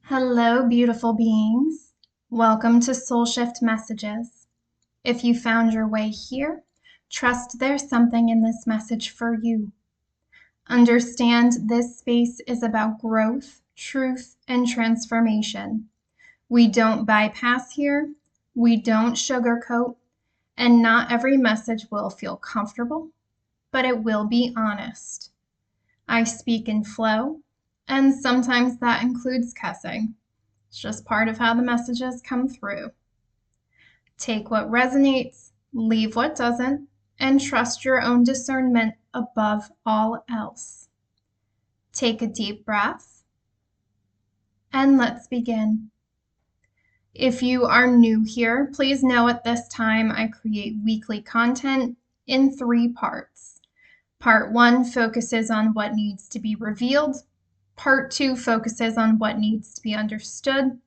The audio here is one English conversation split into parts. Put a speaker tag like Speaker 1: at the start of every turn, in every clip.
Speaker 1: Hello, beautiful beings. Welcome to Soul Shift Messages. If you found your way here, trust there's something in this message for you. Understand this space is about growth, truth, and transformation. We don't bypass here, we don't sugarcoat, and not every message will feel comfortable, but it will be honest. I speak in flow, and sometimes that includes cussing. It's just part of how the messages come through. Take what resonates, leave what doesn't, and trust your own discernment above all else. Take a deep breath, and let's begin. If you are new here, please know at this time I create weekly content in 3 parts. Part 1 focuses on what needs to be revealed. Part 2 focuses on what needs to be understood.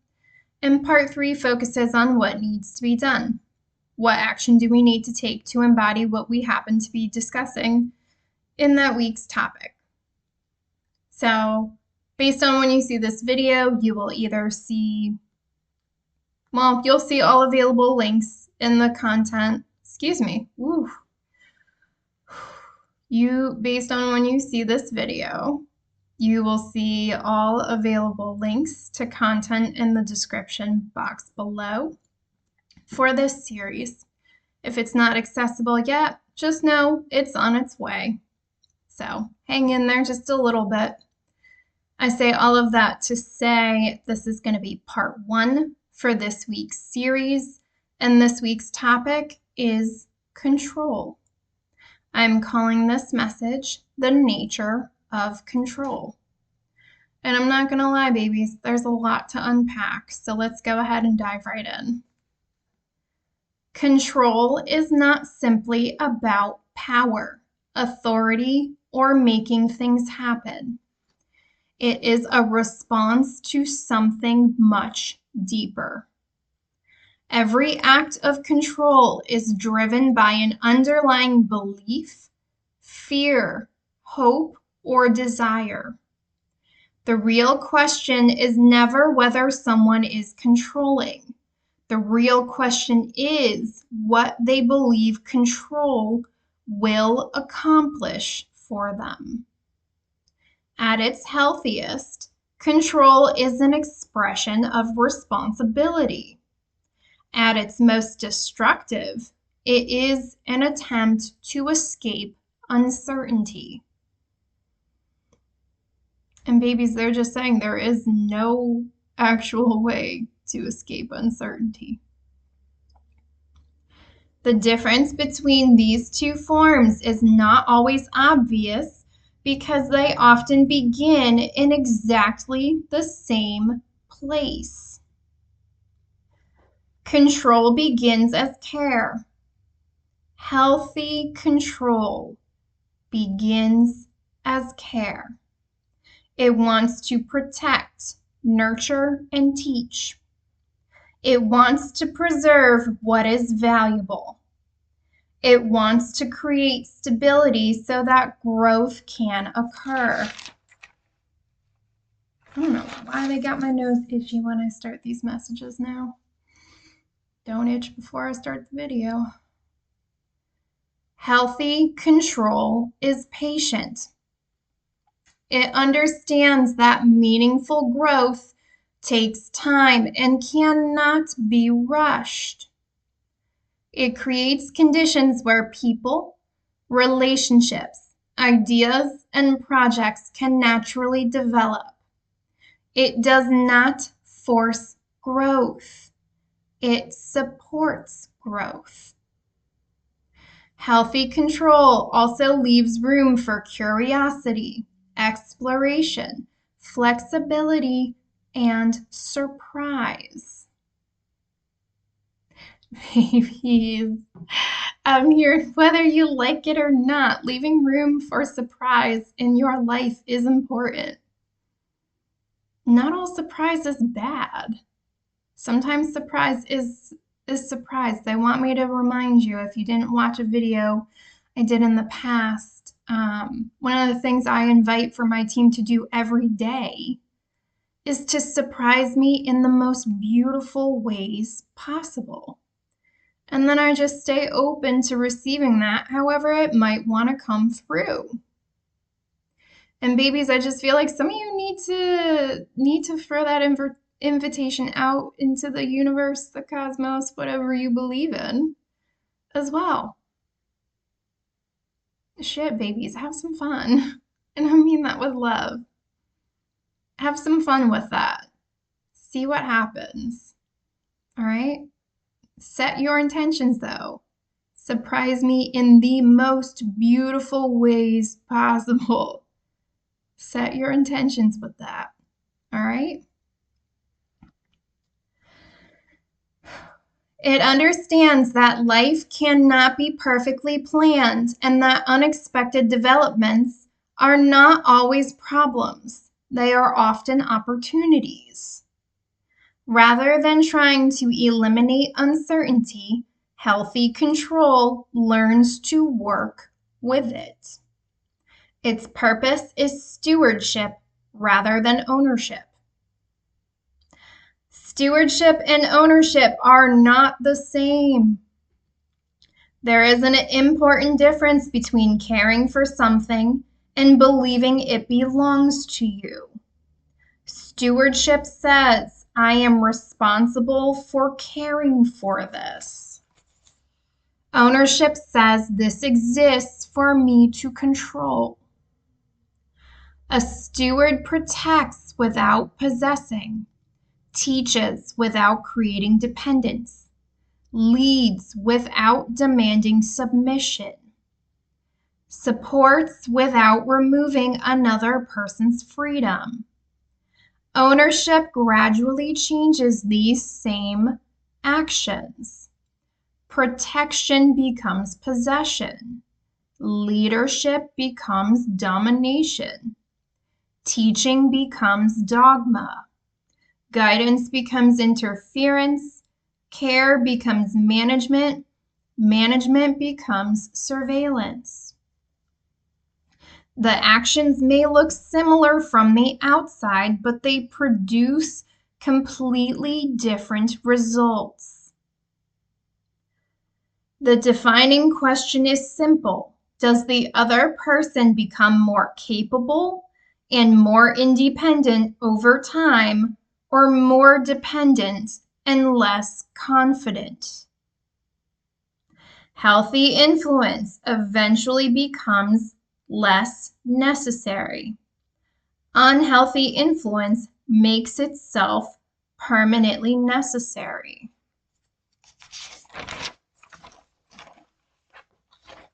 Speaker 1: And part 3 focuses on what needs to be done. What action do we need to take to embody what we happen to be discussing in that week's topic? So, based on when you see this video, you will either see, you'll see all available links in the content. Excuse me. Woo. Based on when you see this video, you will see all available links to content in the description box below for this series. If it's not accessible yet, just know it's on its way. So hang in there just a little bit. I say all of that to say this is going to be part 1 for this week's series, and this week's topic is control. I'm calling this message the nature of control. And I'm not going to lie, babies, there's a lot to unpack, so let's go ahead and dive right in. Control is not simply about power, authority, or making things happen. It is a response to something much deeper. Every act of control is driven by an underlying belief, fear, hope, or desire. The real question is never whether someone is controlling. The real question is what they believe control will accomplish for them. At its healthiest, control is an expression of responsibility. At its most destructive, it is an attempt to escape uncertainty. And babies, they're just saying there is no actual way to escape uncertainty. The difference between these two forms is not always obvious because they often begin in exactly the same place. Control begins as care. Healthy control begins as care. It wants to protect, nurture, and teach. It wants to preserve what is valuable. It wants to create stability so that growth can occur. I don't know why they got my nose itchy when I start these messages now. Don't itch before I start the video. Healthy control is patient. It understands that meaningful growth takes time and cannot be rushed. It creates conditions where people, relationships, ideas, and projects can naturally develop. It does not force growth. It supports growth. Healthy control also leaves room for curiosity, exploration, flexibility, and surprise. Babies, I'm here whether you like it or not. Leaving room for surprise in your life is important. Not all surprise is bad. Sometimes surprise is surprise. They want me to remind you, if you didn't watch a video I did in the past, one of the things I invite for my team to do every day is to surprise me in the most beautiful ways possible. And then I just stay open to receiving that, however it might want to come through. And babies, I just feel like some of you need to throw that invitation out into the universe, the cosmos, whatever you believe in, as well. Shit, babies, have some fun. And I mean that with love. Have some fun with that. See what happens. All right? Set your intentions, though. Surprise me in the most beautiful ways possible. Set your intentions with that. All right? It understands that life cannot be perfectly planned and that unexpected developments are not always problems. They are often opportunities. Rather than trying to eliminate uncertainty, healthy control learns to work with it. Its purpose is stewardship rather than ownership. Stewardship and ownership are not the same. There is an important difference between caring for something and believing it belongs to you. Stewardship says, I am responsible for caring for this. Ownership says this exists for me to control. A steward protects without possessing, teaches without creating dependence, leads without demanding submission, supports without removing another person's freedom. Ownership gradually changes these same actions. Protection becomes possession. Leadership becomes domination. Teaching becomes dogma. Guidance becomes interference. Care becomes management. Management becomes surveillance. The actions may look similar from the outside, but they produce completely different results. The defining question is simple. Does the other person become more capable and more independent over time, or more dependent and less confident? Healthy influence eventually becomes less necessary. Unhealthy influence makes itself permanently necessary.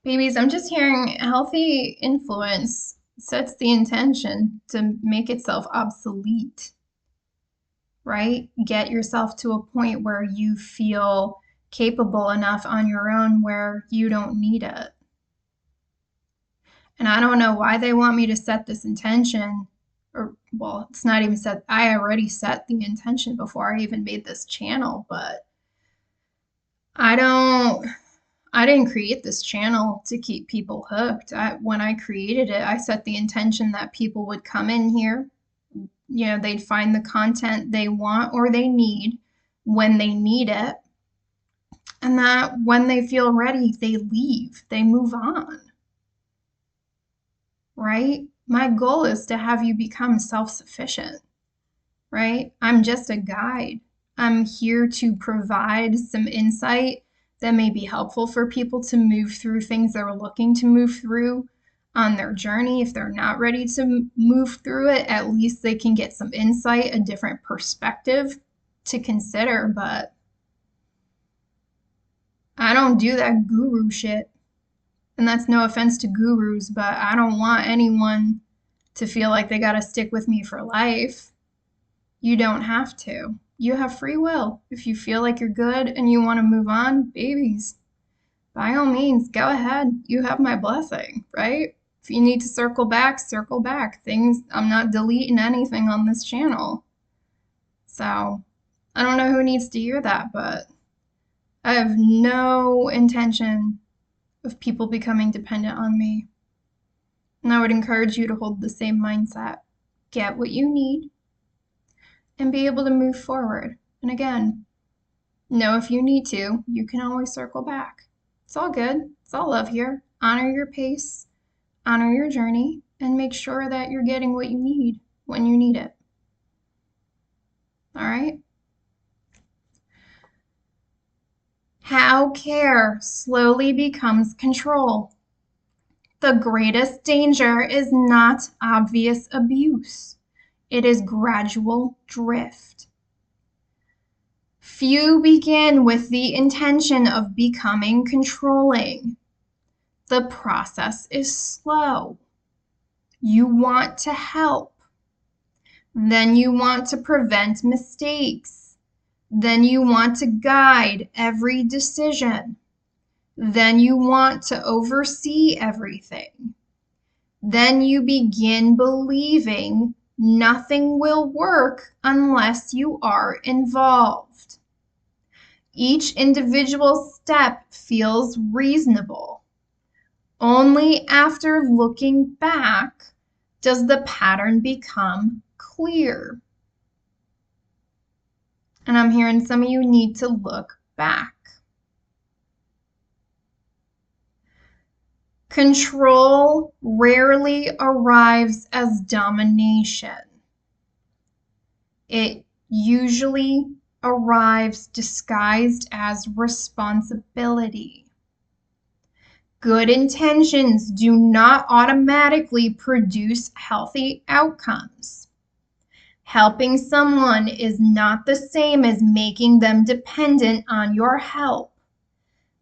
Speaker 1: Babies, I'm just hearing healthy influence sets the intention to make itself obsolete, right? Get yourself to a point where you feel capable enough on your own where you don't need it. And I don't know why they want me to set this intention, or, well, it's not even set. I already set the intention before I even made this channel, but I didn't create this channel to keep people hooked. When I created it, I set the intention that people would come in here, they'd find the content they want or they need when they need it, and that when they feel ready, they leave, they move on. Right? My goal is to have you become self-sufficient, right? I'm just a guide. I'm here to provide some insight that may be helpful for people to move through things they're looking to move through on their journey. If they're not ready to move through it, at least they can get some insight, a different perspective to consider. But I don't do that guru shit. And that's no offense to gurus, but I don't want anyone to feel like they got to stick with me for life. You don't have to. You have free will. If you feel like you're good and you want to move on, babies, by all means, go ahead. You have my blessing, right? If you need to circle back, circle back. I'm not deleting anything on this channel. So I don't know who needs to hear that, but I have no intention of people becoming dependent on me. And I would encourage you to hold the same mindset. Get what you need. and be able to move forward. And again, know if you need to, you can always circle back. It's all good. It's all love here. Honor your pace, honor your journey, and make sure that you're getting what you need when you need it. All right? How care slowly becomes control. The greatest danger is not obvious abuse. It is gradual drift. Few begin with the intention of becoming controlling. The process is slow. You want to help. Then you want to prevent mistakes. Then you want to guide every decision. Then you want to oversee everything. Then you begin believing nothing will work unless you are involved. Each individual step feels reasonable. Only after looking back does the pattern become clear. And I'm hearing some of you need to look back. Control rarely arrives as domination. It usually arrives disguised as responsibility. Good intentions do not automatically produce healthy outcomes. Helping someone is not the same as making them dependent on your help.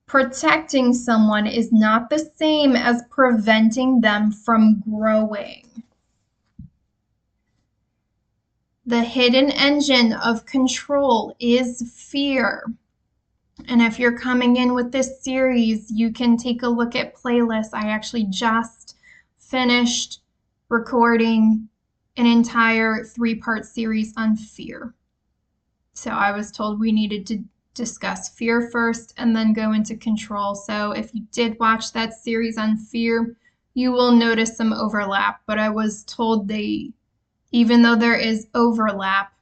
Speaker 1: Protecting someone is not the same as preventing them from growing. The hidden engine of control is fear. And if you're coming in with this series, you can take a look at playlists. I actually just finished recording an entire 3-part series on fear. So I was told we needed to discuss fear first and then go into control. So if you did watch that series on fear, you will notice some overlap. But I was told even though there is overlap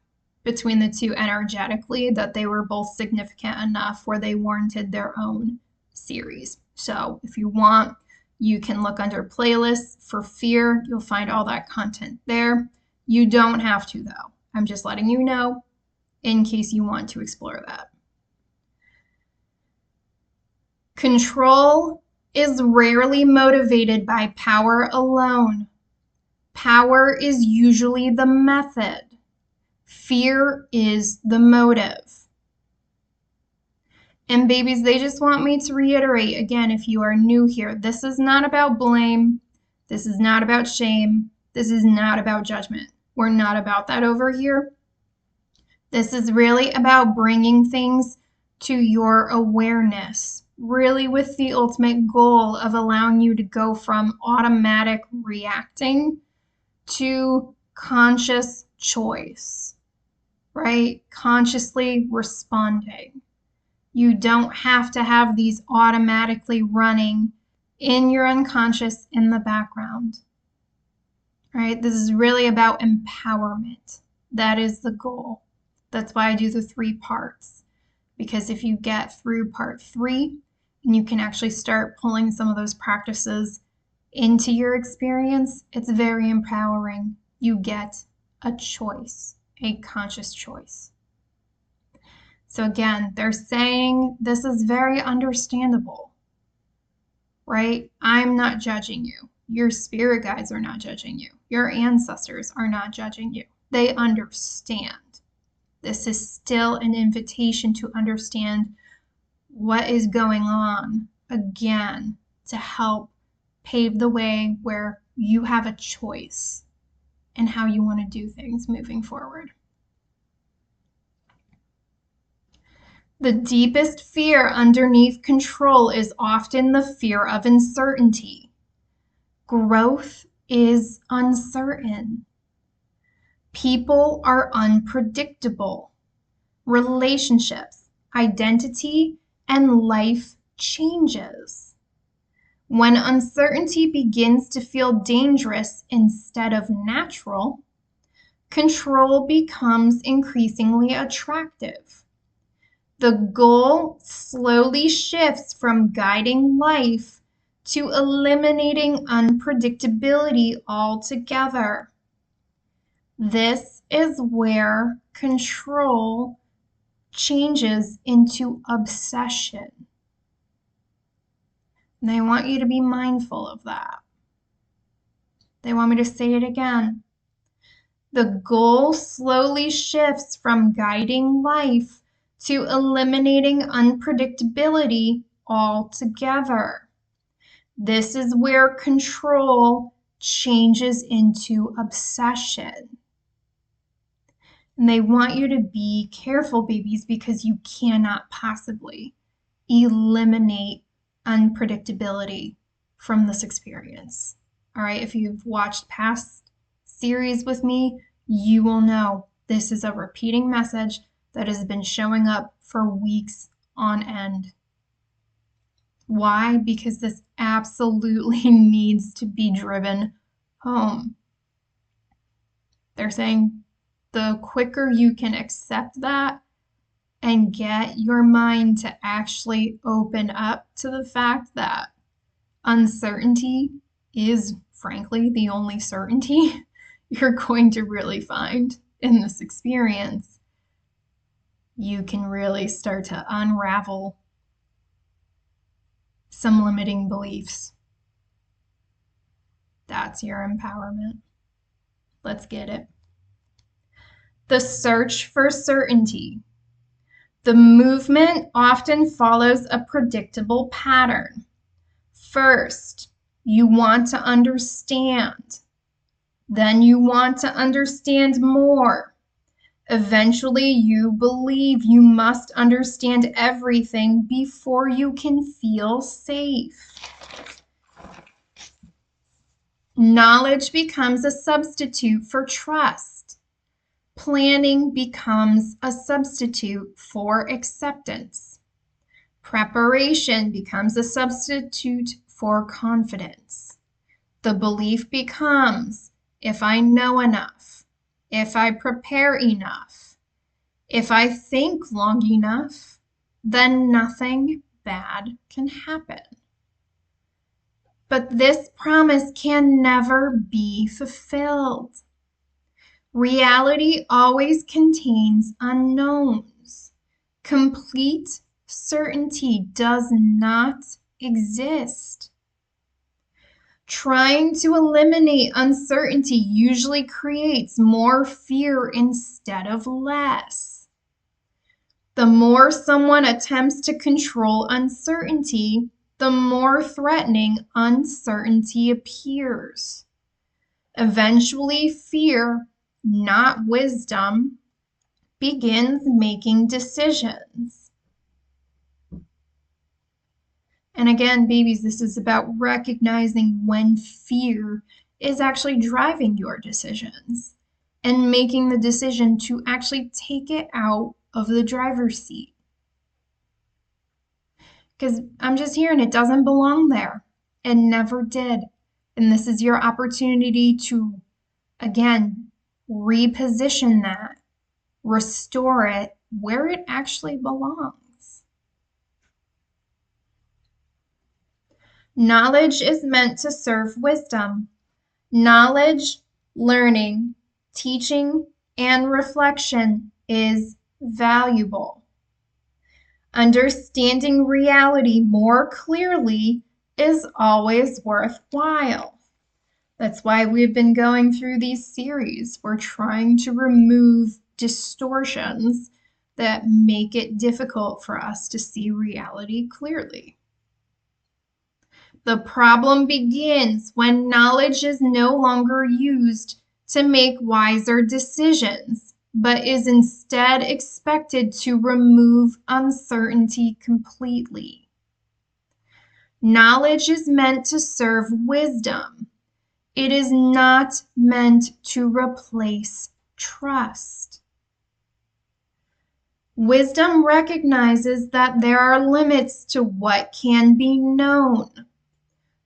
Speaker 1: between the two energetically, that they were both significant enough where they warranted their own series. So if you want, you can look under playlists for fear. You'll find all that content there. You don't have to, though. I'm just letting you know in case you want to explore that. Control is rarely motivated by power alone. Power is usually the method. Fear is the motive. And babies, they just want me to reiterate again, if you are new here, this is not about blame. This is not about shame. This is not about judgment. We're not about that over here. This is really about bringing things to your awareness, really with the ultimate goal of allowing you to go from automatic reacting to conscious choice, right? Consciously responding. You don't have to have these automatically running in your unconscious in the background, right? This is really about empowerment. That is the goal. That's why I do the 3 parts, because if you get through part 3 and you can actually start pulling some of those practices into your experience, it's very empowering. You get a choice, a conscious choice. So again, they're saying this is very understandable, right? I'm not judging you. Your spirit guides are not judging you. Your ancestors are not judging you. They understand. This is still an invitation to understand what is going on, again, to help pave the way where you have a choice in how you want to do things moving forward. The deepest fear underneath control is often the fear of uncertainty. Growth is uncertain. People are unpredictable. Relationships, identity, and life changes. When uncertainty begins to feel dangerous instead of natural, control becomes increasingly attractive. The goal slowly shifts from guiding life to eliminating unpredictability altogether. This is where control changes into obsession. And I want you to be mindful of that. They want me to say it again. The goal slowly shifts from guiding life to eliminating unpredictability altogether. This is where control changes into obsession. And they want you to be careful, babies, because you cannot possibly eliminate unpredictability from this experience. All right, if you've watched past series with me, you will know this is a repeating message that has been showing up for weeks on end. Why? Because this absolutely needs to be driven home. They're saying the quicker you can accept that and get your mind to actually open up to the fact that uncertainty is, frankly, the only certainty you're going to really find in this experience, you can really start to unravel some limiting beliefs. That's your empowerment. Let's get it. The search for certainty. The movement often follows a predictable pattern. First, you want to understand. Then you want to understand more. Eventually, you believe you must understand everything before you can feel safe. Knowledge becomes a substitute for trust. Planning becomes a substitute for acceptance. Preparation becomes a substitute for confidence. The belief becomes, if I know enough, if I prepare enough, if I think long enough, then nothing bad can happen. But this promise can never be fulfilled. Reality always contains unknowns. Complete certainty does not exist. Trying to eliminate uncertainty usually creates more fear instead of less. The more someone attempts to control uncertainty, the more threatening uncertainty appears. Eventually, fear, not wisdom, begins making decisions. And again, babies, this is about recognizing when fear is actually driving your decisions and making the decision to actually take it out of the driver's seat. Because I'm just hearing it doesn't belong there. It never did. And this is your opportunity to, again, reposition that, restore it where it actually belongs. Knowledge is meant to serve wisdom. Knowledge, learning, teaching, and reflection is valuable. Understanding reality more clearly is always worthwhile. That's why we've been going through these series. We're trying to remove distortions that make it difficult for us to see reality clearly. The problem begins when knowledge is no longer used to make wiser decisions, but is instead expected to remove uncertainty completely. Knowledge is meant to serve wisdom. It is not meant to replace trust. Wisdom recognizes that there are limits to what can be known.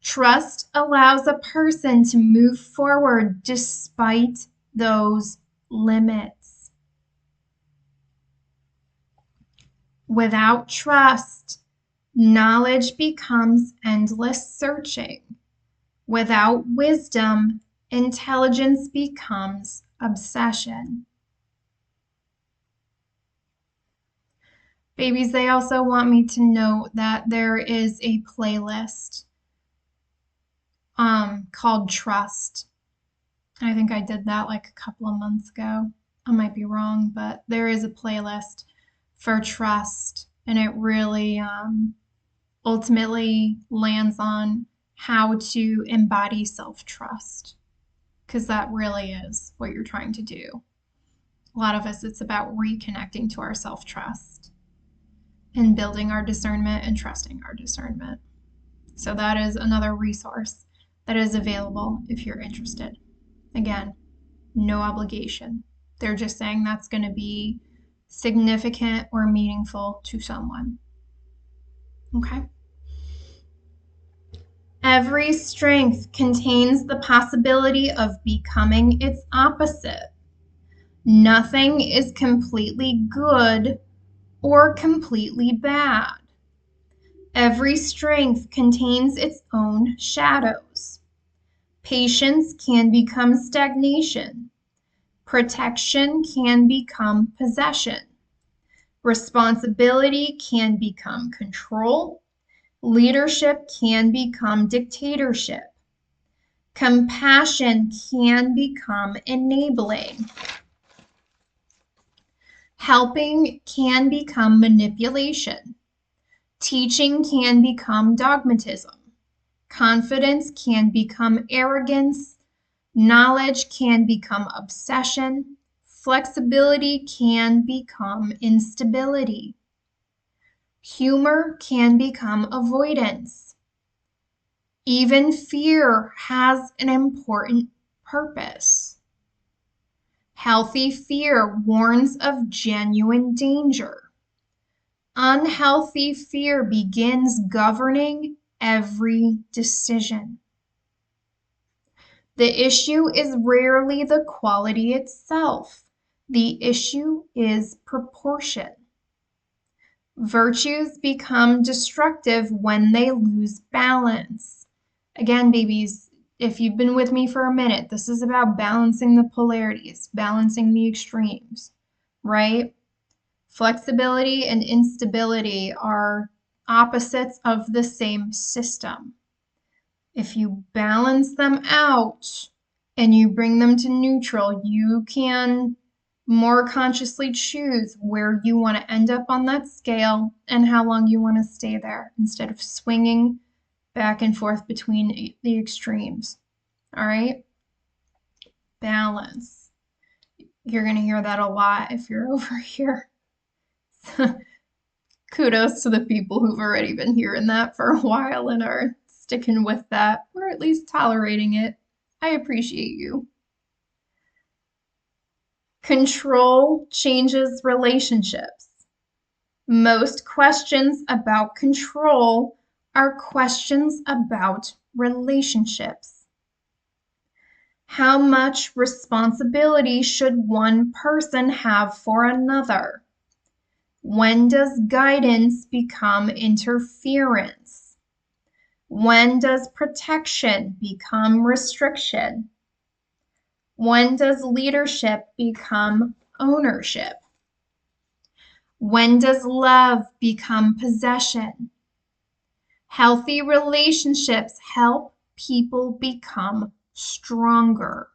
Speaker 1: Trust allows a person to move forward despite those limits. Without trust, knowledge becomes endless searching. Without wisdom, intelligence becomes obsession. Babies, they also want me to note that there is a playlist called Trust. I think I did that like a couple of months ago. I might be wrong, but there is a playlist for trust, and it really ultimately lands on how to embody self-trust, because that really is what you're trying to do. A lot of us, it's about reconnecting to our self-trust and building our discernment and trusting our discernment. So that is another resource that is available if you're interested. Again, no obligation. They're just saying that's going to be significant or meaningful to someone. Okay? Every strength contains the possibility of becoming its opposite. Nothing is completely good or completely bad. Every strength contains its own shadows. Patience can become stagnation. Protection can become possession. Responsibility can become control. Leadership can become dictatorship. Compassion can become enabling. Helping can become manipulation. Teaching can become dogmatism. Confidence can become arrogance. Knowledge can become obsession. Flexibility can become instability. Humor can become avoidance. Even fear has an important purpose. Healthy fear warns of genuine danger. Unhealthy fear begins governing every decision. The issue is rarely the quality itself. The issue is proportion. Virtues become destructive when they lose balance. Again, babies, if you've been with me for a minute, this is about balancing the polarities, balancing the extremes, right? Flexibility and instability are opposites of the same system. If you balance them out and you bring them to neutral, you can more consciously choose where you want to end up on that scale and how long you want to stay there instead of swinging back and forth between the extremes. All right? Balance. You're going to hear that a lot if you're over here. Kudos to the people who've already been hearing that for a while and are sticking with that, or at least tolerating it. I appreciate you. Control changes relationships. Most questions about control are questions about relationships. How much responsibility should one person have for another? When does guidance become interference? When does protection become restriction? When does leadership become ownership? When does love become possession? Healthy relationships help people become stronger.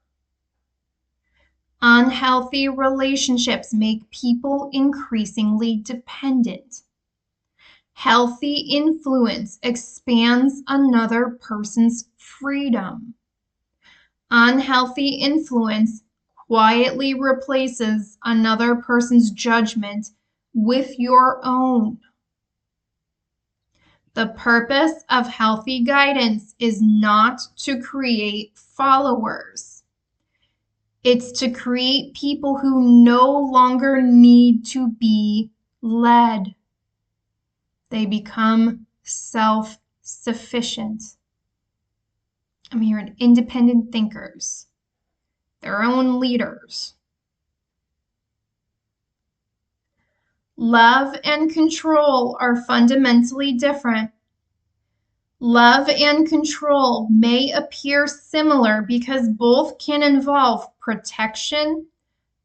Speaker 1: Unhealthy relationships make people increasingly dependent. Healthy influence expands another person's freedom. Unhealthy influence quietly replaces another person's judgment with your own. The purpose of healthy guidance is not to create followers. It's to create people who no longer need to be led. They become self-sufficient. I'm hearing independent thinkers, their own leaders. Love and control are fundamentally different. Love and control may appear similar because both can involve protection,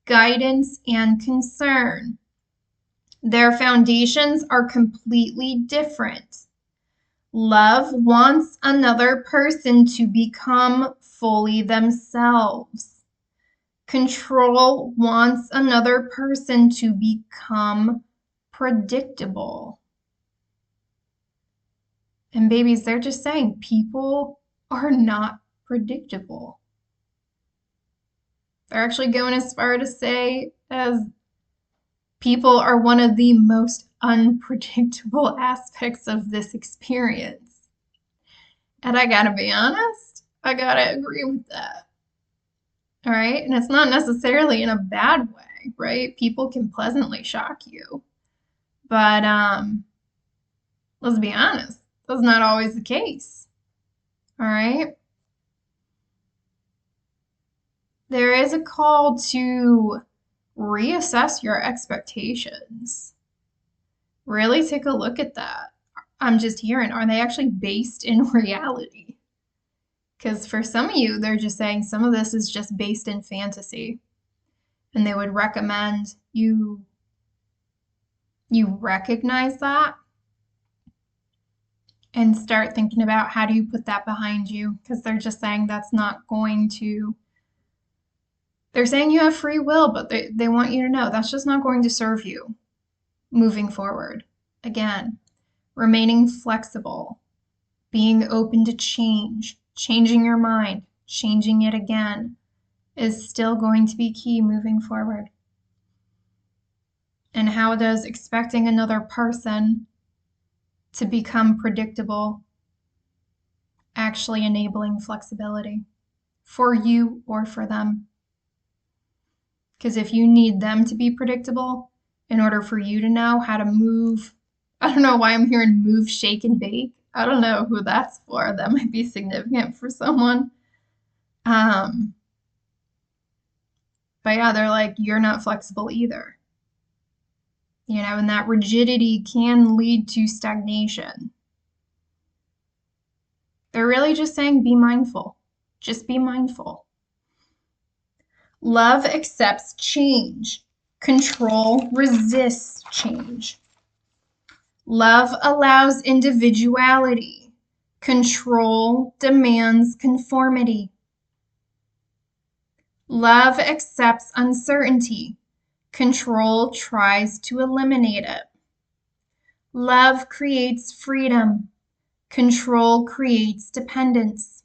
Speaker 1: guidance, and concern. Their foundations are completely different. Love wants another person to become fully themselves. Control wants another person to become predictable. And babies, they're just saying people are not predictable. They're actually going as far to say as people are one of the most unpredictable aspects of this experience. And I gotta be honest, I gotta agree with that. All right. And it's not necessarily in a bad way, right? People can pleasantly shock you. But let's be honest, that's not always the case. All right. There is a call to reassess your expectations. Really take a look at that. I'm just hearing, are they actually based in reality? Because for some of you, they're just saying some of this is just based in fantasy. And they would recommend you recognize that and start thinking about how do you put that behind you, because they're just saying that's not going to, they're saying you have free will, but they want you to know that's just not going to serve you moving forward. Again, remaining flexible, being open to change, changing your mind, changing it again is still going to be key moving forward. And how does expecting another person to become predictable actually enabling flexibility for you or for them? Because if you need them to be predictable in order for you to know how to move, I don't know why I'm hearing move, shake, and bake. I don't know who that's for. That might be significant for someone. But yeah, they're like, you're not flexible either. You know, and that rigidity can lead to stagnation. They're really just saying be mindful. Just be mindful. Love accepts change. Control resists change. Love allows individuality. Control demands conformity. Love accepts uncertainty. Control tries to eliminate it. Love creates freedom. Control creates dependence.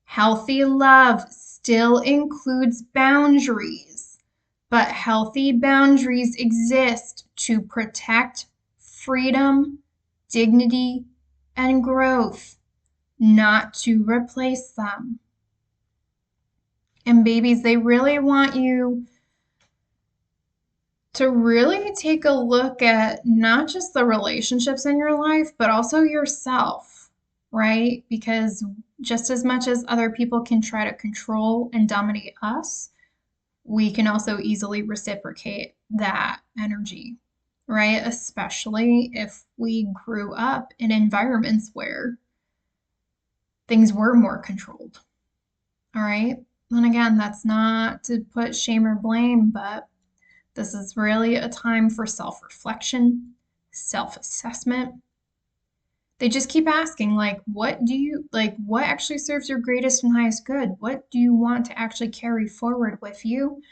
Speaker 1: Healthy love still includes boundaries, but healthy boundaries exist to protect freedom, dignity, and growth, not to replace them. And babies, they really want you to really take a look at not just the relationships in your life, but also yourself, right? Because just as much as other people can try to control and dominate us, we can also easily reciprocate that energy, right? Especially if we grew up in environments where things were more controlled, all right? And again, that's not to put shame or blame, but this is really a time for self-reflection, self-assessment. They just keep asking, like, what actually serves your greatest and highest good? What do you want to actually carry forward with you?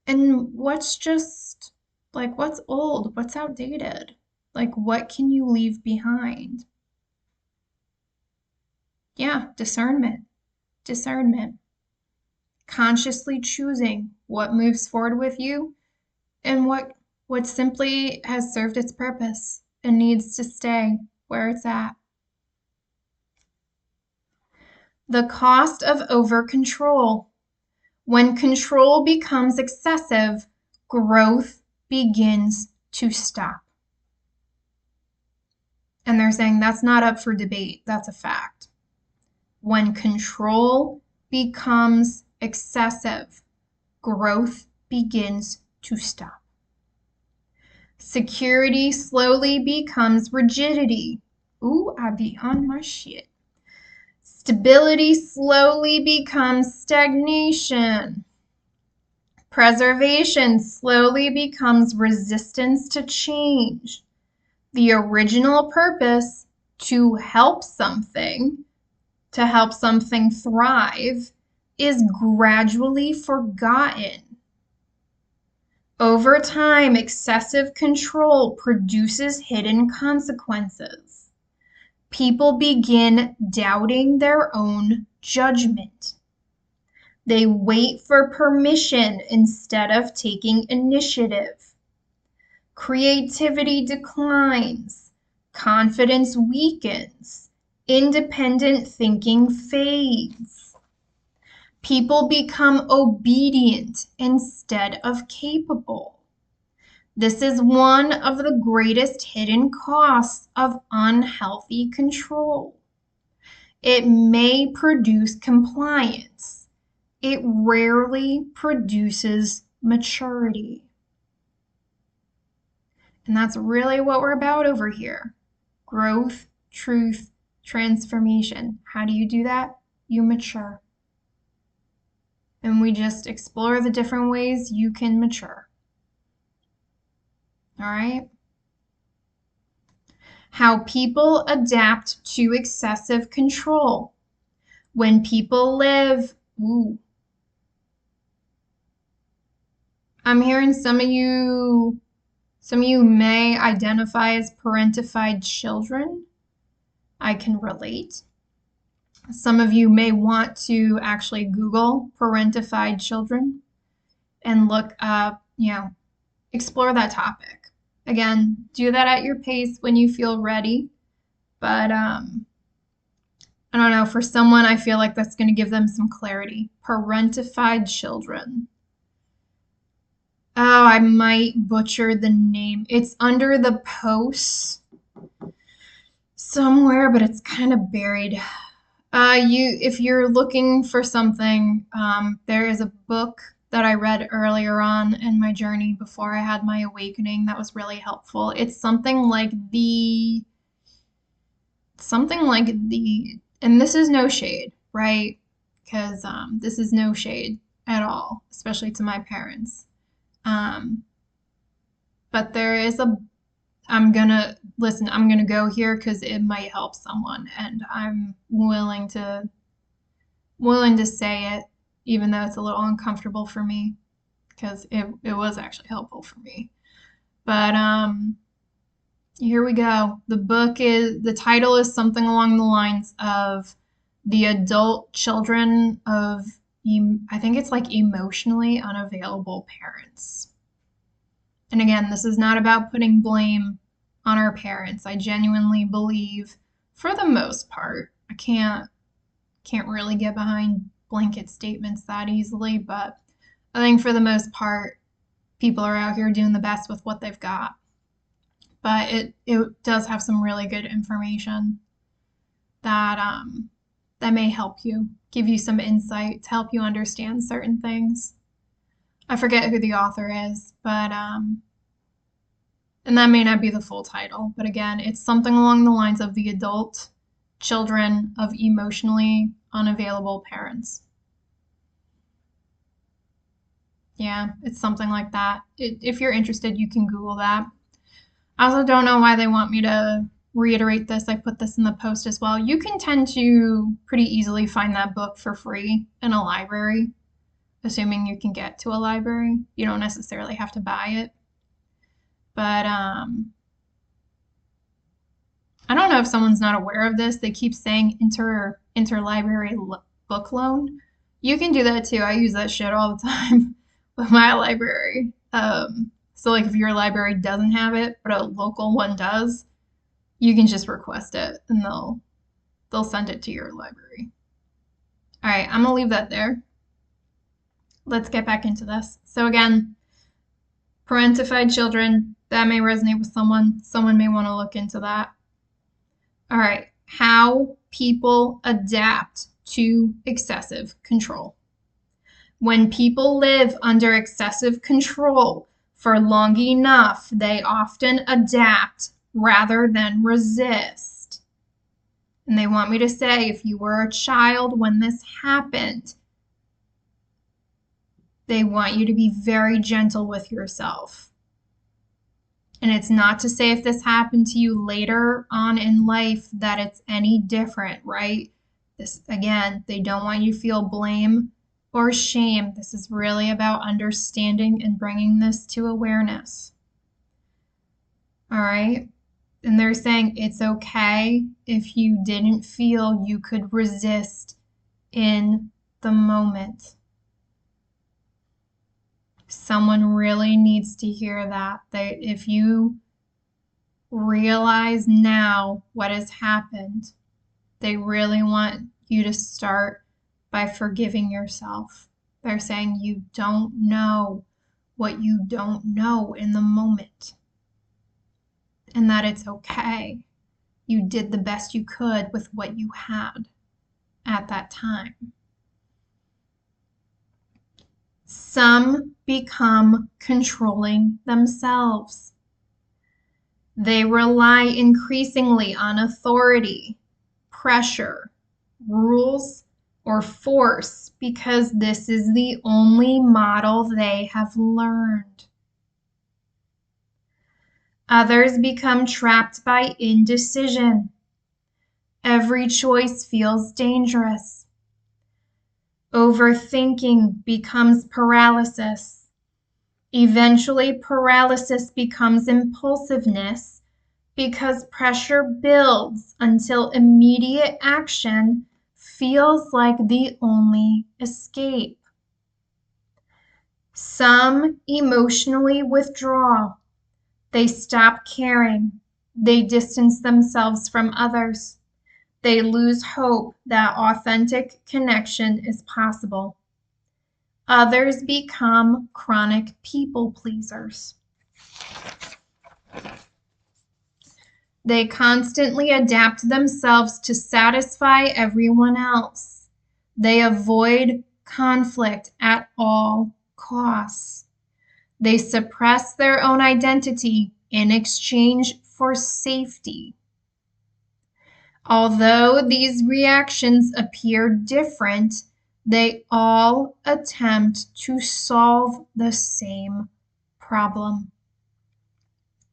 Speaker 1: And what's just, like, what's old? What's outdated? Like, what can you leave behind? Yeah, discernment. Discernment. Consciously choosing what moves forward with you and what simply has served its purpose and needs to stay where it's at. The cost of over control. When control becomes excessive, growth begins to stop. And they're saying that's not up for debate. That's a fact. When control becomes excessive, growth begins to stop. Security slowly becomes rigidity. Ooh, I be on my shit. Stability slowly becomes stagnation. Preservation slowly becomes resistance to change. The original purpose, to help something thrive, is gradually forgotten. Over time, excessive control produces hidden consequences. People begin doubting their own judgment. They wait for permission instead of taking initiative. Creativity declines. Confidence weakens. Independent thinking fades. People become obedient instead of capable. This is one of the greatest hidden costs of unhealthy control. It may produce compliance. It rarely produces maturity. And that's really what we're about over here. Growth, truth, transformation. How do you do that? You mature. And we just explore the different ways you can mature. All right? How people adapt to excessive control. When people live, I'm hearing some of you may identify as parentified children. I can relate. Some of you may want to actually Google parentified children and look up, explore that topic. Again, do that at your pace when you feel ready. But I don't know, for someone, I feel like that's going to give them some clarity. Parentified children. Oh, I might butcher the name. It's under the posts somewhere, but it's kind of buried. If you're looking for something, there is a book that I read earlier on in my journey before I had my awakening that was really helpful. It's something like and this is no shade, right? Because this is no shade at all, especially to my parents. But there is I'm gonna go here because it might help someone, and I'm willing to say it, even though it's a little uncomfortable for me, because it was actually helpful for me. But here we go. The title is something along the lines of The Adult Children of, I think it's like Emotionally Unavailable Parents. And again, this is not about putting blame on our parents. I genuinely believe, for the most part, I can't really get behind blanket statements that easily, but I think for the most part, people are out here doing the best with what they've got. But it does have some really good information that may help you, give you some insight to help you understand certain things. I forget who the author is, but and that may not be the full title, but again, it's something along the lines of The Adult Children of Emotionally Unavailable Parents. Yeah, it's something like that. If you're interested, you can Google that. I also don't know why they want me to reiterate this. I put this in the post as well. You can tend to pretty easily find that book for free in a library, assuming you can get to a library. You don't necessarily have to buy it. But I don't know if someone's not aware of this. They keep saying interlibrary book loan. You can do that too. I use that shit all the time with my library. So like if your library doesn't have it, but a local one does, you can just request it and they'll send it to your library. All right, I'm gonna leave that there. Let's get back into this. So again, parentified children, that may resonate with someone. Someone may want to look into that. All right, how people adapt to excessive control. When people live under excessive control, For long enough, they often adapt rather than resist. And they want me to say, if you were a child when this happened, they want you to be very gentle with yourself. And it's not to say if this happened to you later on in life that it's any different, right? This, again, they don't want you to feel blame or shame. This is really about understanding and bringing this to awareness. All right? And they're saying it's okay if you didn't feel you could resist in the moment. Someone really needs to hear that if you realize now what has happened, they really want you to start by forgiving yourself. They're saying you don't know what you don't know in the moment, and that it's okay. You did the best you could with what you had at that time. Some become controlling themselves. They rely increasingly on authority, pressure, rules, or force because this is the only model they have learned. Others become trapped by indecision. Every choice feels dangerous. Overthinking becomes paralysis. Eventually, paralysis becomes impulsiveness because pressure builds until immediate action feels like the only escape. Some emotionally withdraw. They stop caring. They distance themselves from others. They lose hope that authentic connection is possible. Others become chronic people pleasers. They constantly adapt themselves to satisfy everyone else. They avoid conflict at all costs. They suppress their own identity in exchange for safety. Although these reactions appear different, they all attempt to solve the same problem.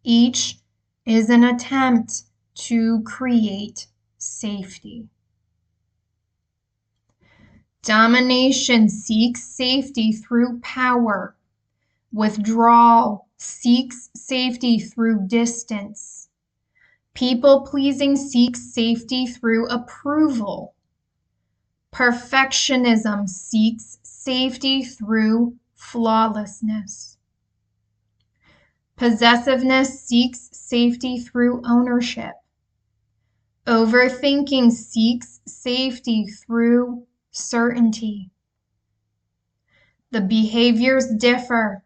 Speaker 1: Each is an attempt to create safety. Domination seeks safety through power. Withdrawal seeks safety through distance. People-pleasing seeks safety through approval. Perfectionism seeks safety through flawlessness. Possessiveness seeks safety through ownership. Overthinking seeks safety through certainty. The behaviors differ.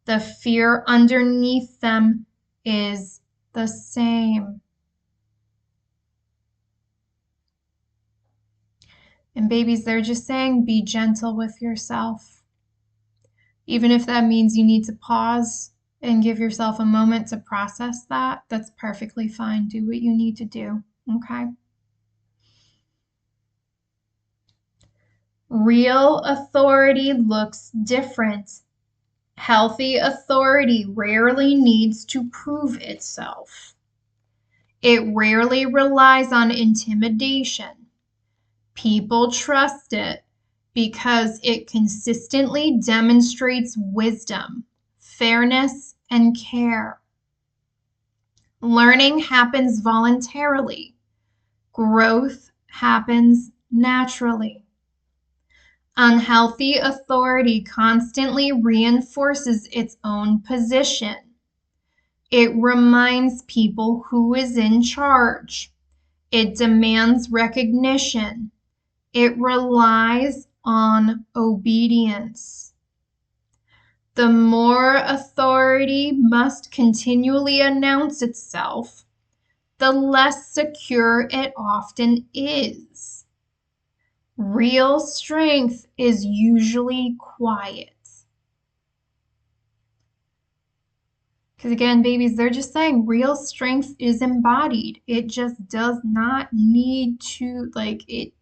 Speaker 1: The fear underneath them is the same. And babies, they're just saying, be gentle with yourself. Even if that means you need to pause and give yourself a moment to process that, that's perfectly fine. Do what you need to do, okay? Real authority looks different. Healthy authority rarely needs to prove itself. It rarely relies on intimidation. People trust it because it consistently demonstrates wisdom, fairness, and care. Learning happens voluntarily. Growth happens naturally. Unhealthy authority constantly reinforces its own position. It reminds people who is in charge. It demands recognition. It relies on obedience. The more authority must continually announce itself, the less secure it often is. Real strength is usually quiet. Because again, babies, they're just saying real strength is embodied. It just does not need to, like, it.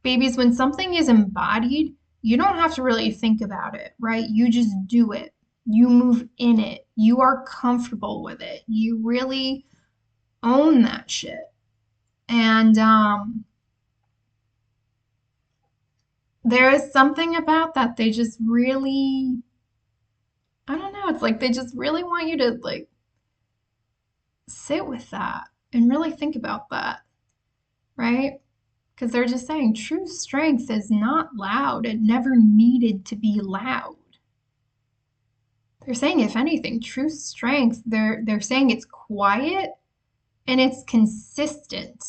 Speaker 1: Babies, when something is embodied, you don't have to really think about it, right? You just do it. You move in it. You are comfortable with it. You really own that shit. And there is something about that. They just really, I don't know, it's like they just really want you to like sit with that and really think about that, right? Because they're just saying true strength is not loud. It never needed to be loud. They're saying, if anything, true strength, they're saying it's quiet and it's consistent.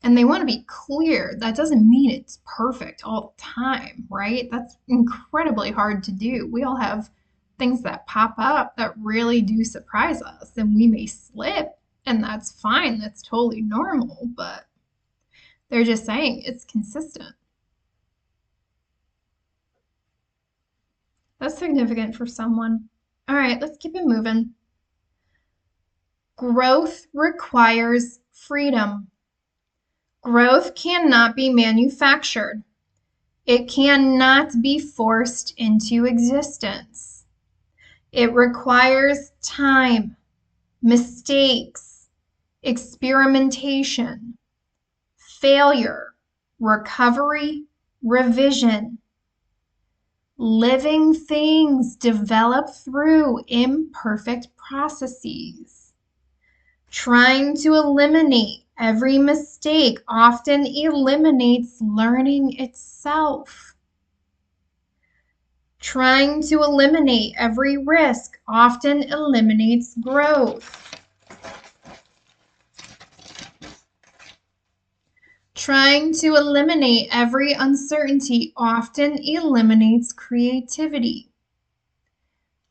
Speaker 1: And they want to be clear. That doesn't mean it's perfect all the time, right? That's incredibly hard to do. We all have things that pop up that really do surprise us, and we may slip, and that's fine. That's totally normal, but they're just saying it's consistent. That's significant for someone. All right, let's keep it moving. Growth requires freedom. Growth cannot be manufactured. It cannot be forced into existence. It requires time, mistakes, experimentation, failure, recovery, revision. Living things develop through imperfect processes. Trying to eliminate every mistake often eliminates learning itself. Trying to eliminate every risk often eliminates growth. Trying to eliminate every uncertainty often eliminates creativity.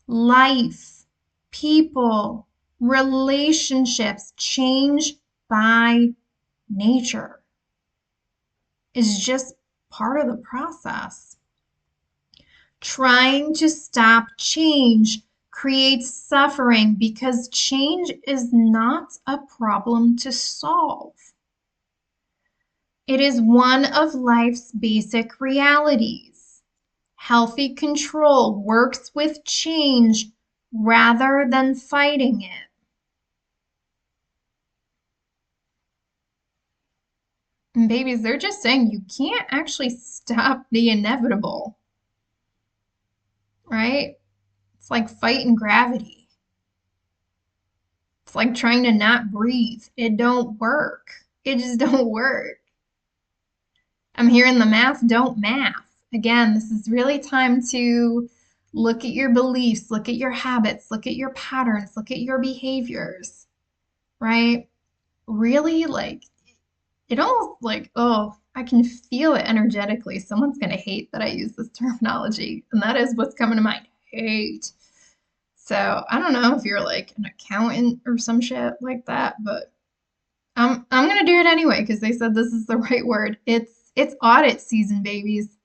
Speaker 1: Life, people, relationships change by nature. It's just part of the process. Trying to stop change creates suffering because change is not a problem to solve. It is one of life's basic realities. Healthy control works with change rather than fighting it. And babies, they're just saying you can't actually stop the inevitable, right? It's like fighting gravity. It's like trying to not breathe. It don't work. It just don't work. I'm hearing the math don't math. Again, this is really time to look at your beliefs, look at your habits, look at your patterns, look at your behaviors, right? Really, like, it almost like, oh, I can feel it energetically. Someone's going to hate that I use this terminology, and that is what's coming to mind. Hate. So I don't know if you're like an accountant or some shit like that, but I'm gonna do it anyway because they said this is the right word. It's audit season, babies.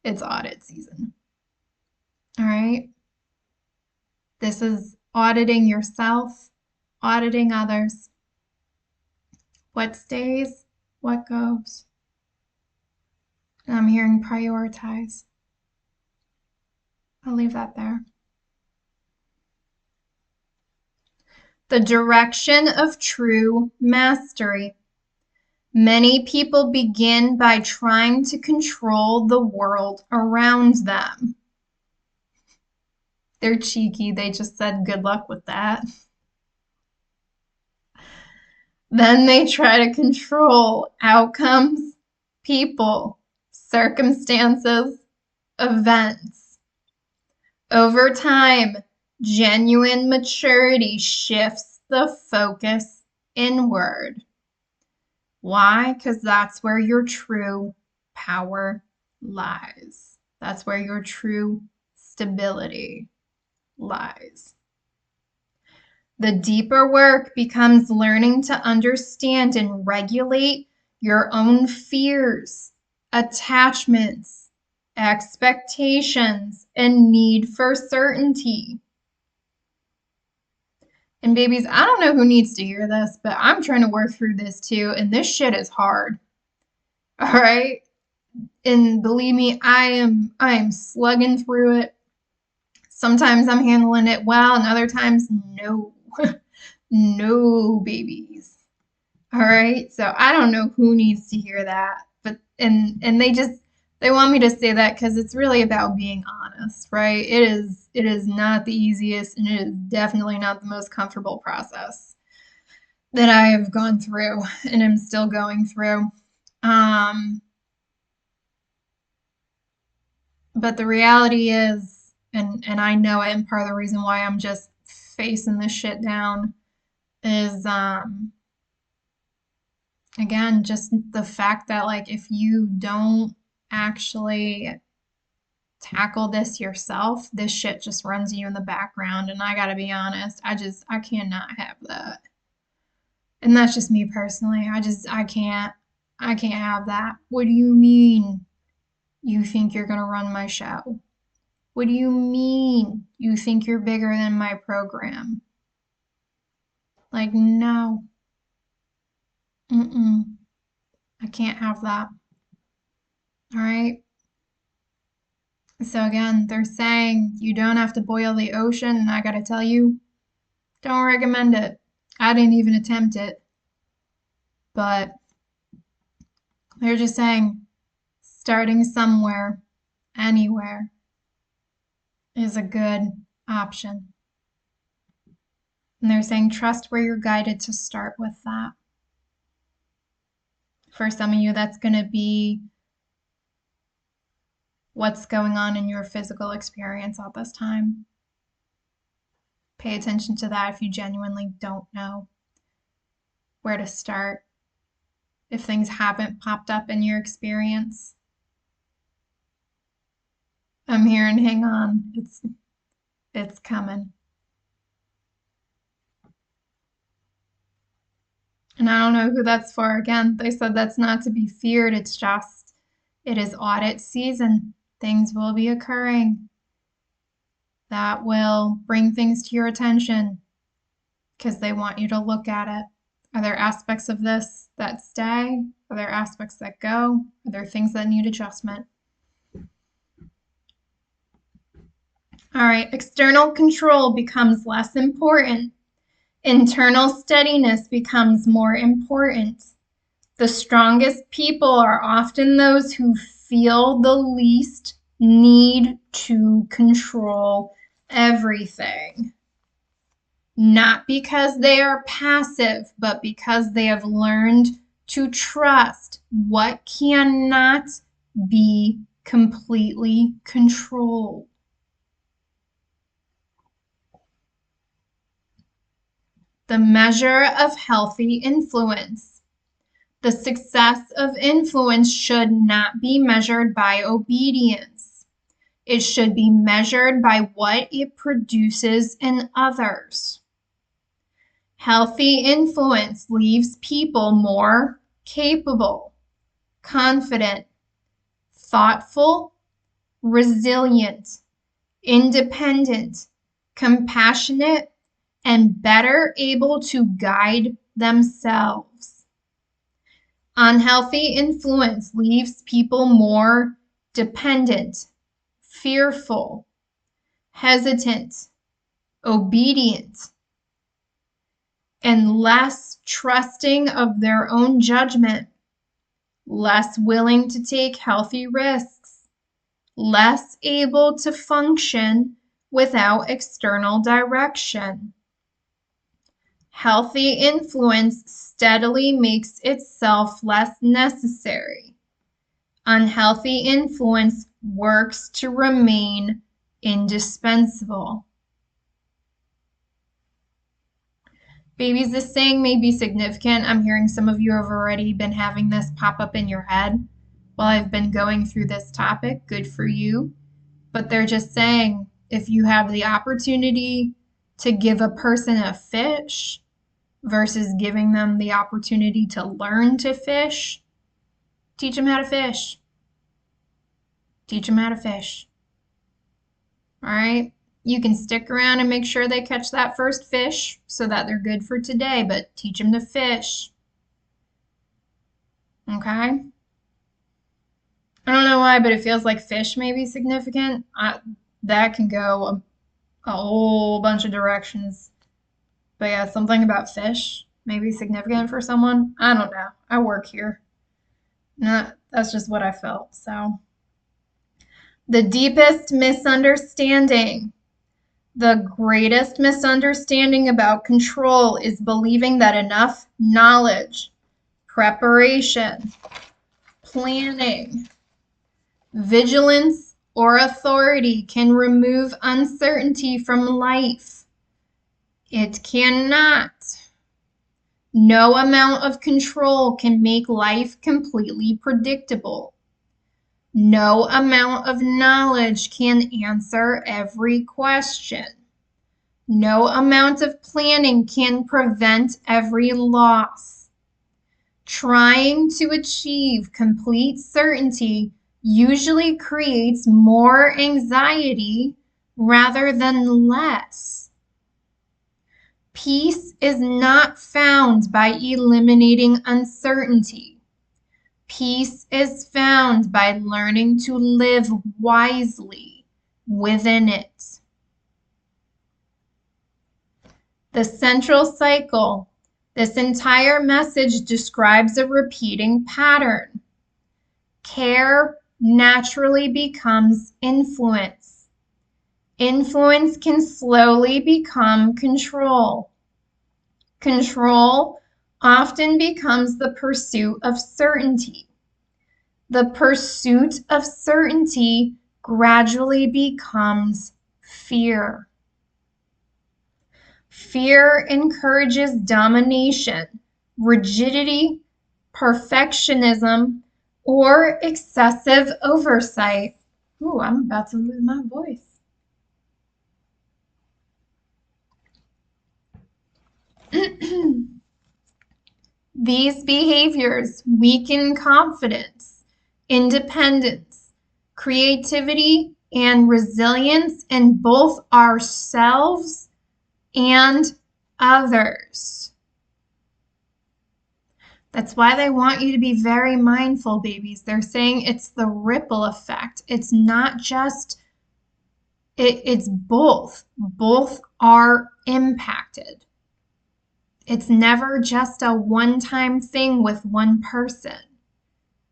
Speaker 1: It's audit season. All right. This is auditing yourself, auditing others. What stays, what goes. And I'm hearing prioritize. I'll leave that there. The direction of true mastery. Many people begin by trying to control the world around them. They're cheeky. They just said good luck with that. Then they try to control outcomes, people, circumstances, events. Over time, genuine maturity shifts the focus inward. Why? Because that's where your true power lies. That's where your true stability lies. The deeper work becomes learning to understand and regulate your own fears, attachments, expectations, and need for certainty. And babies, I don't know who needs to hear this, but I'm trying to work through this too, and this shit is hard. All right? And believe me, I am slugging through it. Sometimes I'm handling it well, and other times no. No, babies. All right? So I don't know who needs to hear that, but and they want me to say that because it's really about being honest, right? It is not the easiest, and it is definitely not the most comfortable process that I have gone through and am still going through. Um, but the reality is, and I know it, and part of the reason why I'm just facing this shit down is again just the fact that like if you don't actually tackle this yourself, this shit just runs you in the background. And I gotta be honest, I cannot have that. And that's just me personally. I can't have that. What do you mean you think you're gonna run my show? What do you mean you think you're bigger than my program? Like, no. Mm-mm. I can't have that. All right. So again, they're saying you don't have to boil the ocean, and I gotta tell you, don't recommend it. I didn't even attempt it. But they're just saying starting somewhere, anywhere, is a good option. And they're saying trust where you're guided to start with that. For some of you, that's going to be what's going on in your physical experience at this time. Pay attention to that if you genuinely don't know where to start, if things haven't popped up in your experience. I'm hearing, hang on, it's coming. And I don't know who that's for. Again, they said that's not to be feared. It's just, it is audit season. Things will be occurring that will bring things to your attention because they want you to look at it. Are there aspects of this that stay? Are there aspects that go? Are there things that need adjustment? All right, external control becomes less important. Internal steadiness becomes more important. The strongest people are often those who feel the least need to control everything. Not because they are passive, but because they have learned to trust what cannot be completely controlled. The measure of healthy influence. The success of influence should not be measured by obedience. It should be measured by what it produces in others. Healthy influence leaves people more capable, confident, thoughtful, resilient, independent, compassionate, and better able to guide themselves. Unhealthy influence leaves people more dependent, fearful, hesitant, obedient, and less trusting of their own judgment, less willing to take healthy risks, less able to function without external direction. Healthy influence steadily makes itself less necessary. Unhealthy influence works to remain indispensable. Babies, this saying may be significant. I'm hearing some of you have already been having this pop up in your head while I've been going through this topic. Good for you. But they're just saying if you have the opportunity to give a person a fish versus giving them the opportunity to learn to fish, teach them how to fish. Teach them how to fish. All right? You can stick around and make sure they catch that first fish so that they're good for today, but teach them to fish. Okay? I don't know why, but it feels like fish may be significant. That can go a whole bunch of directions. But yeah, something about fish may be significant for someone. I don't know. I work here. That's just what I felt. So, the deepest misunderstanding. The greatest misunderstanding about control is believing that enough knowledge, preparation, planning, vigilance, or authority can remove uncertainty from life. It cannot. No amount of control can make life completely predictable. No amount of knowledge can answer every question. No amount of planning can prevent every loss. Trying to achieve complete certainty usually creates more anxiety rather than less. Peace is not found by eliminating uncertainty. Peace is found by learning to live wisely within it. The central cycle. This entire message describes a repeating pattern. Care naturally becomes influence. Influence can slowly become control. Control often becomes the pursuit of certainty. The pursuit of certainty gradually becomes fear. Fear encourages domination, rigidity, perfectionism, or excessive oversight. Ooh, I'm about to lose my voice. These behaviors weaken confidence, independence, creativity, and resilience in both ourselves and others. That's why they want you to be very mindful, babies. They're saying it's the ripple effect. It's not just, it's both. Both are impacted. It's never just a one-time thing with one person.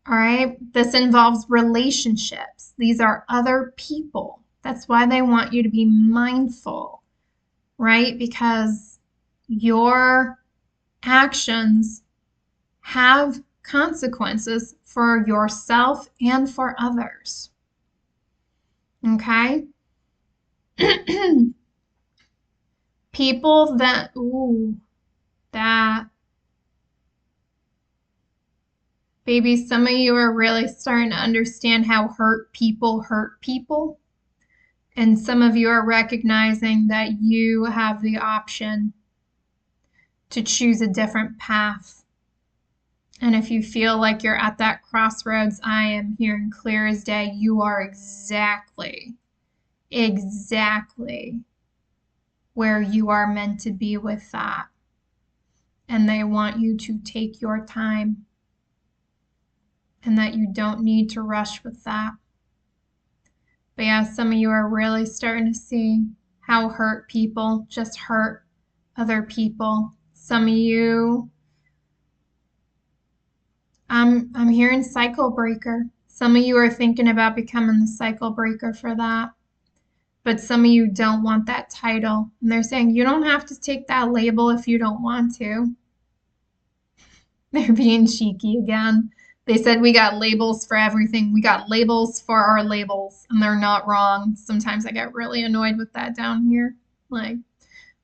Speaker 1: All right? This involves relationships. These are other people. That's why they want you to be mindful, right? Because your actions have consequences for yourself and for others. Okay? People that, baby, some of you are really starting to understand how hurt people. And some of you are recognizing that you have the option to choose a different path. And if you feel like you're at that crossroads, I am hearing clear as day, you are exactly where you are meant to be with that. And they want you to take your time and that you don't need to rush with that. But yeah, some of you are really starting to see how hurt people just hurt other people. Some of you, I'm hearing cycle breaker. Some of you are thinking about becoming the cycle breaker for that. But some of you don't want that title. And they're saying you don't have to take that label if you don't want to. They're being cheeky again. They said we got labels for everything. We got labels for our labels, and they're not wrong. Sometimes I get really annoyed with that down here. Like,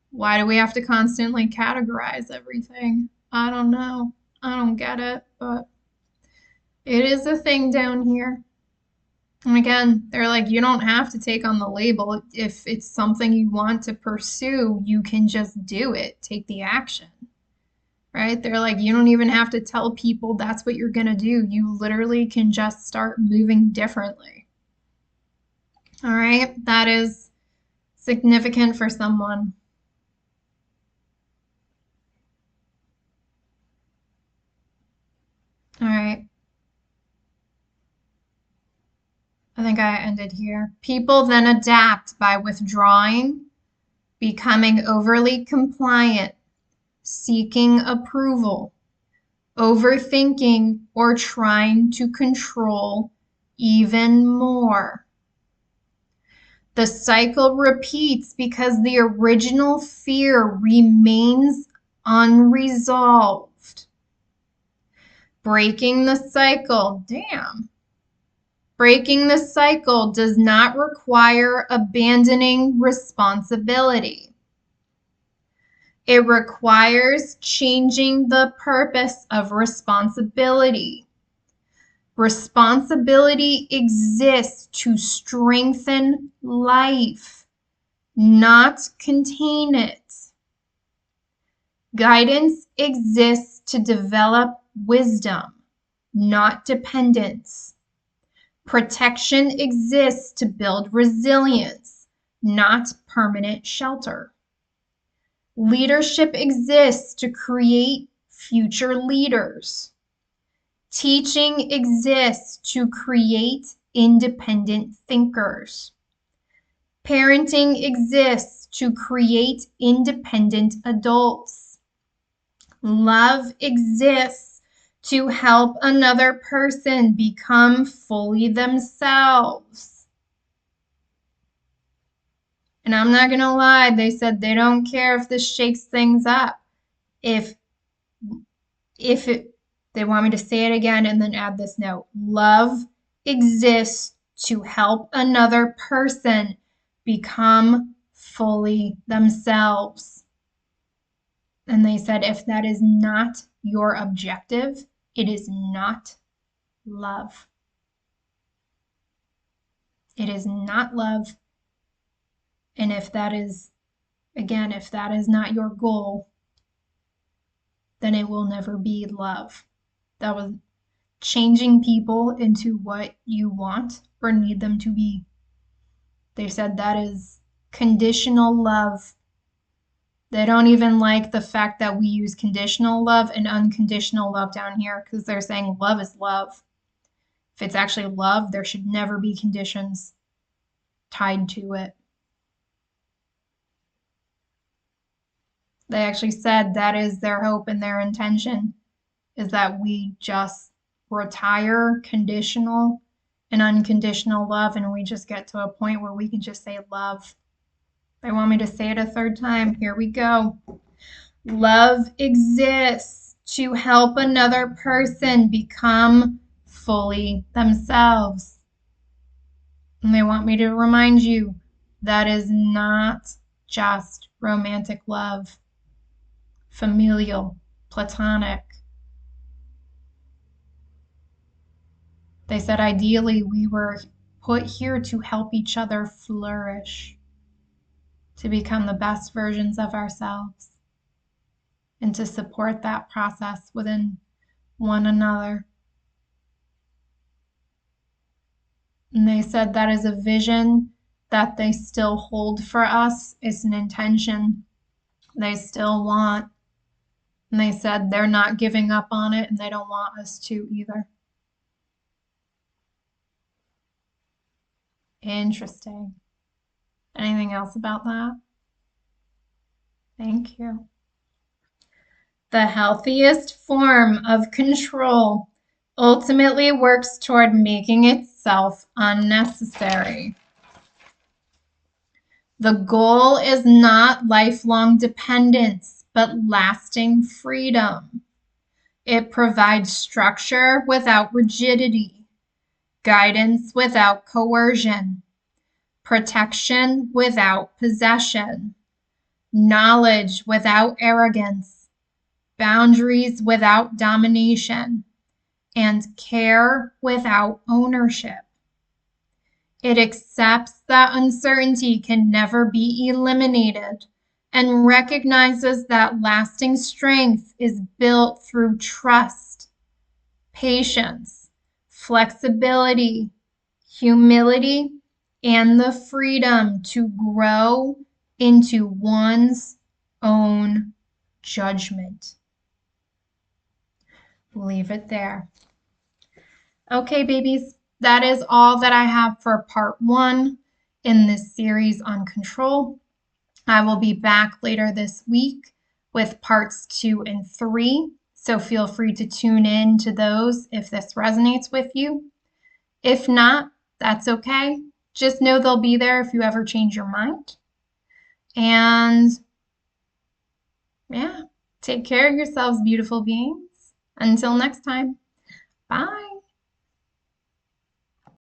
Speaker 1: why do we have to constantly categorize everything? I don't know. I don't get it, but it is a thing down here. And again, they're like, you don't have to take on the label. If it's something you want to pursue, you can just do it. Take the action. Right? They're like, you don't even have to tell people that's what you're going to do. You literally can just start moving differently. All right? That is Significant for someone. All right. I think I ended here. People then adapt by withdrawing, becoming overly compliant, seeking approval, overthinking, or trying to control even more. The cycle repeats because the original fear remains unresolved. Breaking the cycle, damn. Breaking the cycle does not require abandoning responsibility. It requires changing the purpose of responsibility. Responsibility exists to strengthen life, not contain it. Guidance exists to develop wisdom, not dependence. Protection exists to build resilience, not permanent shelter. Leadership exists to create future leaders. Teaching exists to create independent thinkers. Parenting exists to create independent adults. Love exists to help another person become fully themselves. And I'm not going to lie, they said they don't care if this shakes things up. If they want me to say it again and then add this note. Love exists to help another person become fully themselves. And they said, if that is not your objective, it is not love. It is not love. And if that is, again, if that is not your goal, then it will never be love. That was changing people into what you want or need them to be. They said that is conditional love. They don't even like the fact that we use conditional love and unconditional love down here because they're saying love is love. If it's actually love, there should never be conditions tied to it. They actually said that is their hope and their intention, is that we just retire conditional and unconditional love and we just get to a point where we can just say love. They want me to say it a third time. Here we go. Love exists to help another person become fully themselves. And they want me to remind you that is not just romantic love, familial, platonic. They said ideally we were put here to help each other flourish, to become the best versions of ourselves, and to support that process within one another. And they said that is a vision that they still hold for us. It's an intention they still want. And they said they're not giving up on it and they don't want us to either. Interesting. Anything else about that? Thank you. The healthiest form of control ultimately works toward making itself unnecessary. The goal is not lifelong dependence, but lasting freedom. It provides structure without rigidity, guidance without coercion, protection without possession, knowledge without arrogance, boundaries without domination, and care without ownership. It accepts that uncertainty can never be eliminated and recognizes that lasting strength is built through trust, patience, flexibility, humility, and the freedom to grow into one's own judgment. Leave it there. Okay, babies, that is all that I have for part 1 in this series on control. I will be back later this week with parts 2 and 3, so feel free to tune in to those if this resonates with you. If not, that's okay. Just know they'll be there if you ever change your mind. And yeah, take care of yourselves, beautiful beings. Until next time, bye.